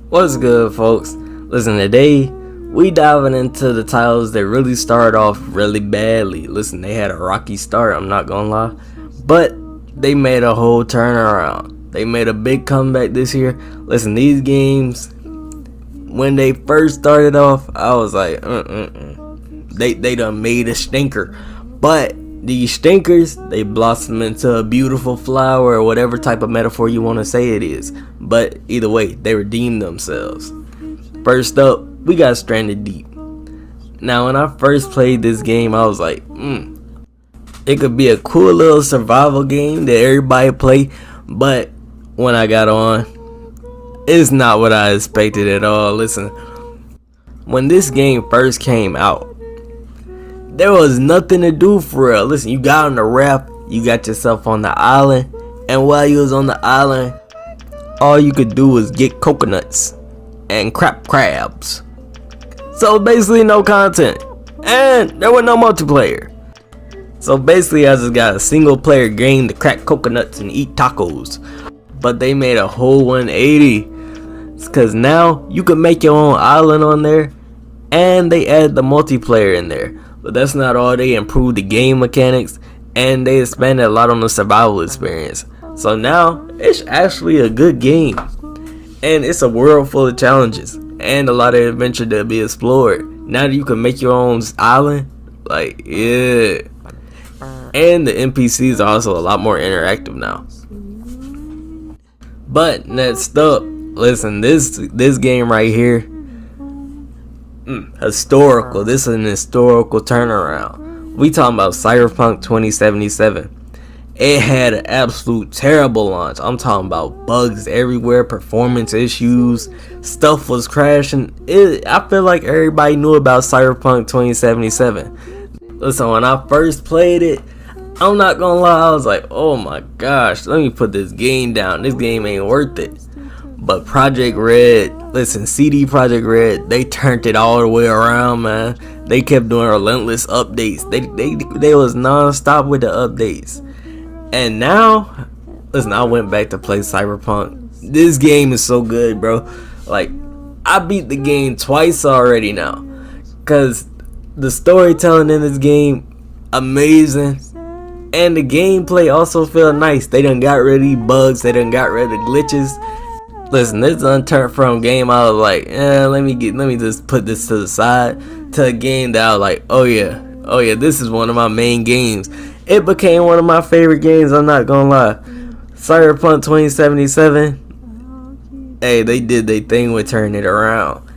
What's good, folks? Listen, today we diving into the titles that really started off really badly. Listen, they had a rocky start, I'm not gonna lie, but they made a whole turnaround. They made a big comeback this year. Listen, these games, when they first started off, I was like, They done made a stinker. But these stinkers, they blossom into a beautiful flower, or whatever type of metaphor you want to say it is. But either way, they redeemed themselves. First up, we got Stranded Deep. Now, when I first played this game, I was like, it could be a cool little survival game that everybody play. But when I got on, it's not what I expected at all. Listen, when this game first came out, there was nothing to do for real. Listen, you got on the raft, you got yourself on the island, and while you was on the island, all you could do was get coconuts and crabs. So basically no content, and there was no multiplayer. So basically I just got a single player game to crack coconuts and eat tacos. But they made a whole 180, because now you can make your own island on there, and they added the multiplayer in there. But that's not all. They improved the game mechanics, and they expanded a lot on the survival experience. So now it's actually a good game, and it's a world full of challenges and a lot of adventure to be explored. Now that you can make your own island, like, yeah. And the NPCs are also a lot more interactive now. But next up, listen, this game right here, historical. This is an historical turnaround. We talking about Cyberpunk 2077. It had an absolute terrible launch. I'm talking about bugs everywhere, performance issues, stuff was crashing. I feel like everybody knew about Cyberpunk 2077. Listen, when I first played it, I'm not gonna lie, I was like, oh my gosh, let me put this game down. This game ain't worth it. But Project Red, listen, CD Projekt Red, they turned it all the way around, man. They kept doing relentless updates. They was non-stop with the updates. And now, listen, I went back to play Cyberpunk. This game is so good, bro. Like, I beat the game twice already now, cause the storytelling in this game, amazing. And the gameplay also feel nice. They done got rid of these bugs. They done got rid of the glitches. Listen, this done turned from a game I was like, let me just put this to the side, to a game that I was like, oh yeah, this is one of my main games. It became one of my favorite games, I'm not gonna lie. Cyberpunk 2077, hey, they did their thing with turning it around.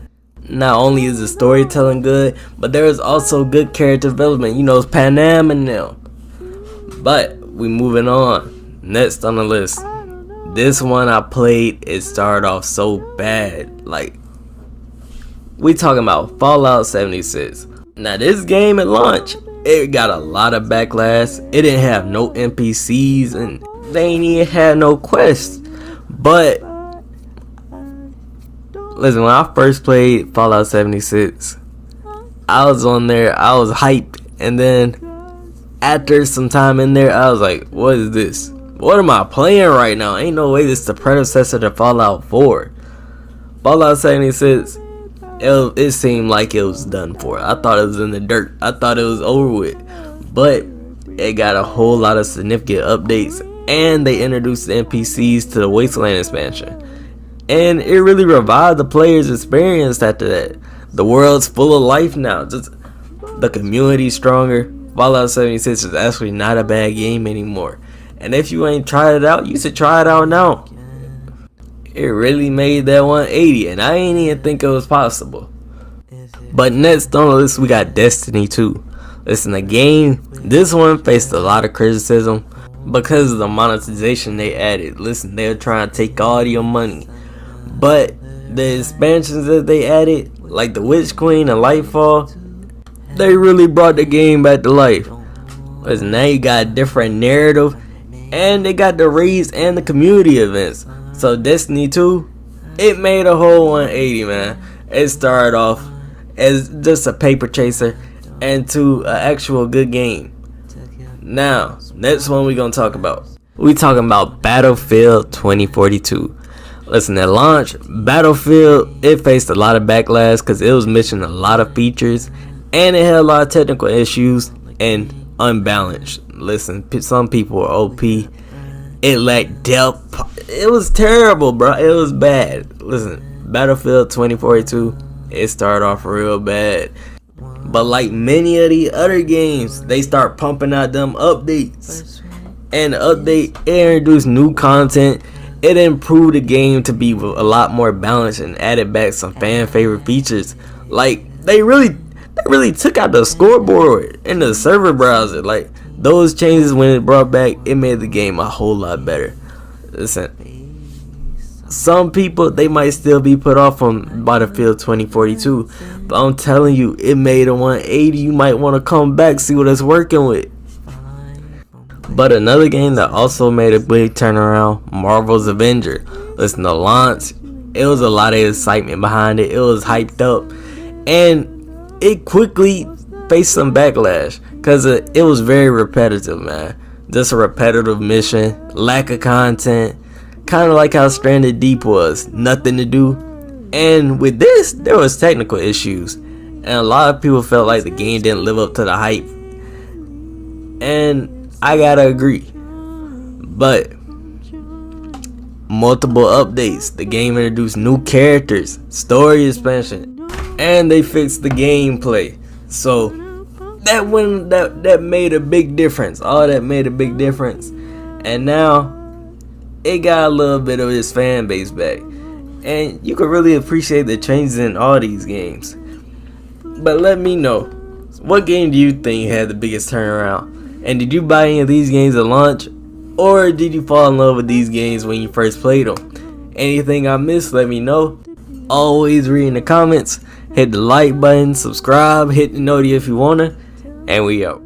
Not only is the storytelling good, but there is also good character development. You know, it's Panam and them. But we moving on. Next on the list, this one I played, it started off so bad. Like, we talking about Fallout 76. Now this game at launch, it got a lot of backlash. It didn't have no NPCs, and they ain't even had no quests. But listen, when I first played Fallout 76, I was on there, I was hyped, and then after some time in there, I was like, what is this? What am I playing right now? Ain't no way this is the predecessor to Fallout 4. Fallout 76, it seemed like it was done for. I thought it was in the dirt. I thought it was over with. But it got a whole lot of significant updates, and they introduced the NPCs to the Wasteland expansion. And it really revived the player's experience after that. The world's full of life now. Just the community's stronger. Fallout 76 is actually not a bad game anymore. And if you ain't tried it out, you should try it out now. It really made that 180, and I ain't even think it was possible. But next on the list, we got Destiny 2. Listen, the game, this one faced a lot of criticism because of the monetization they added. Listen, they're trying to take all your money. But the expansions that they added, like the Witch Queen and Lightfall, they really brought the game back to life. Listen, now you got a different narrative, and they got the raids and the community events. So Destiny 2, it made a whole 180, man. It started off as just a paper chaser and to an actual good game. Now, next one we gonna talk about. We talking about Battlefield 2042. Listen, at launch, Battlefield, it faced a lot of backlash because it was missing a lot of features and it had a lot of technical issues and unbalanced. Listen, some people were OP. It lacked depth. It was terrible, bro. It was bad. Listen, Battlefield 2042, it started off real bad. But like many of the other games, they start pumping out them updates. And the update, it introduced new content. It improved the game to be a lot more balanced and added back some fan favorite features. Like they really took out the scoreboard and the server browser. Like those changes, when it brought back, it made the game a whole lot better. Listen, some people, they might still be put off on Battlefield 2042, but I'm telling you, it made a 180. You might want to come back, see what it's working with. But another game that also made a big turnaround, Marvel's Avenger. Listen, the launch, it was a lot of excitement behind it. It was hyped up, and it quickly faced some backlash because it was very repetitive, man. Just a repetitive mission, lack of content, kind of like how Stranded Deep was, nothing to do. And with this, there was technical issues, and a lot of people felt like the game didn't live up to the hype. And I gotta agree, but multiple updates, the game introduced new characters, story expansion, and they fixed the gameplay. So that made a big difference. All that made a big difference, and now it got a little bit of its fan base back, and you can really appreciate the changes in all these games. But let me know, what game do you think had the biggest turnaround? And did you buy any of these games at launch? Or did you fall in love with these games when you first played them? Anything I missed, let me know. Always read in the comments. Hit the like button, subscribe, hit the noti if you wanna. And we out.